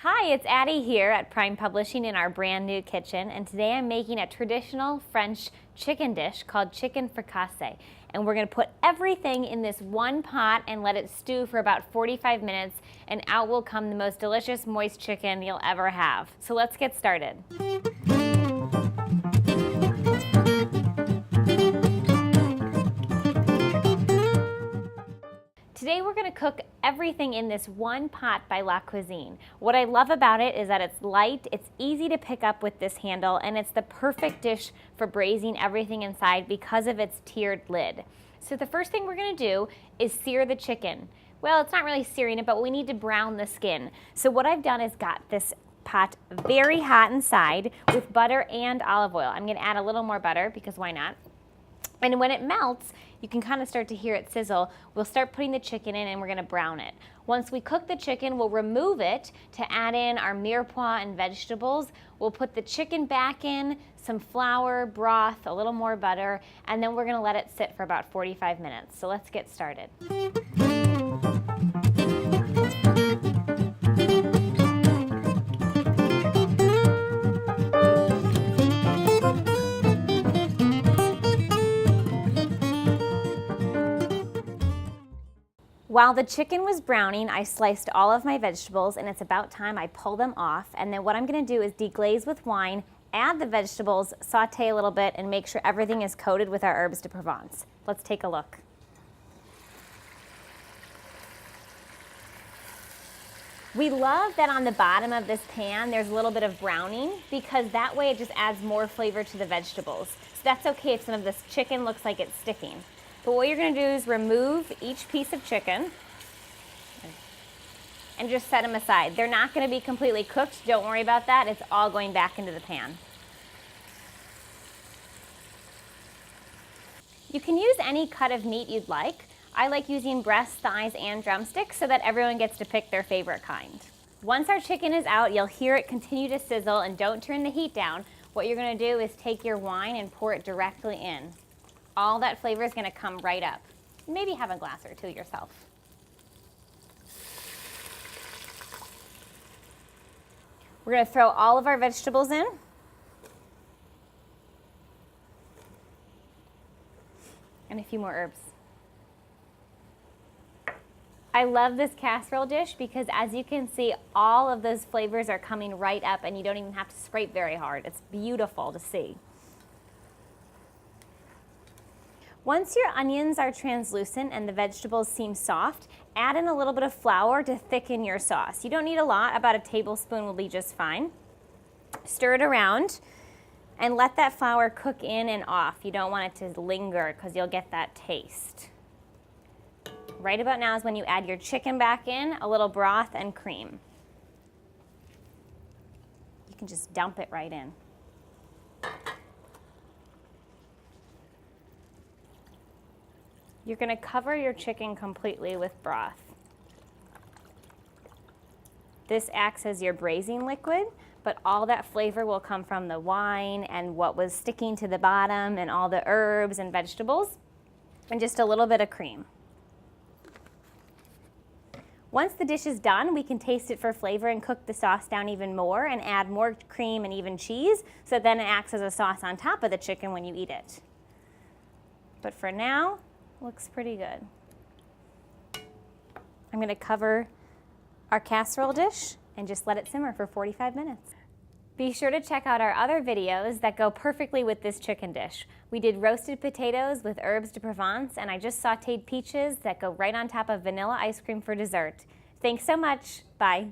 Hi, it's Addie here at Prime Publishing in our brand new kitchen, and today I'm making a traditional French chicken dish called chicken fricassee. And we're going to put everything in this one pot and let it stew for about 45 minutes, and out will come the most delicious moist chicken you'll ever have. So let's get started. Today we're going to cook everything in this one pot by Cuisine. What I love about it is that it's light, it's easy to pick up with this handle, and it's the perfect dish for braising everything inside because of its tiered lid. So the first thing we're going to do is sear the chicken. Well, it's not really searing it, but we need to brown the skin. So what I've done is got this pot very hot inside with butter and olive oil. I'm going to add a little more butter because why not? And when it melts, you can kind of start to hear it sizzle. We'll start putting the chicken in and we're going to brown it. Once we cook the chicken, we'll remove it to add in our mirepoix and vegetables. We'll put the chicken back in, some flour, broth, a little more butter, and then we're going to let it sit for about 45 minutes. So let's get started. While the chicken was browning, I sliced all of my vegetables, and it's about time I pull them off. And then what I'm going to do is deglaze with wine, add the vegetables, saute a little bit, and make sure everything is coated with our herbes de Provence. Let's take a look. We love that on the bottom of this pan there's a little bit of browning because that way it just adds more flavor to the vegetables. So that's okay if some of this chicken looks like it's sticking. But what you're going to do is remove each piece of chicken and just set them aside. They're not going to be completely cooked. Don't worry about that. It's all going back into the pan. You can use any cut of meat you'd like. I like using breasts, thighs, and drumsticks so that everyone gets to pick their favorite kind. Once our chicken is out, you'll hear it continue to sizzle, and don't turn the heat down. What you're going to do is take your wine and pour it directly in. All that flavor is going to come right up. Maybe have a glass or two yourself. We're going to throw all of our vegetables in. And a few more herbs. I love this casserole dish because as you can see, all of those flavors are coming right up and you don't even have to scrape very hard. It's beautiful to see. Once your onions are translucent and the vegetables seem soft, add in a little bit of flour to thicken your sauce. You don't need a lot, about a tablespoon will be just fine. Stir it around and let that flour cook in and off. You don't want it to linger because you'll get that taste. Right about now is when you add your chicken back in, a little broth and cream. You can just dump it right in. You're going to cover your chicken completely with broth. This acts as your braising liquid, but all that flavor will come from the wine and what was sticking to the bottom and all the herbs and vegetables, and just a little bit of cream. Once the dish is done, we can taste it for flavor and cook the sauce down even more and add more cream and even cheese, so then it acts as a sauce on top of the chicken when you eat it. But for now, looks pretty good. I'm going to cover our casserole dish and just let it simmer for 45 minutes. Be sure to check out our other videos that go perfectly with this chicken dish. We did roasted potatoes with herbes de Provence, and I just sauteed peaches that go right on top of vanilla ice cream for dessert. Thanks so much. Bye.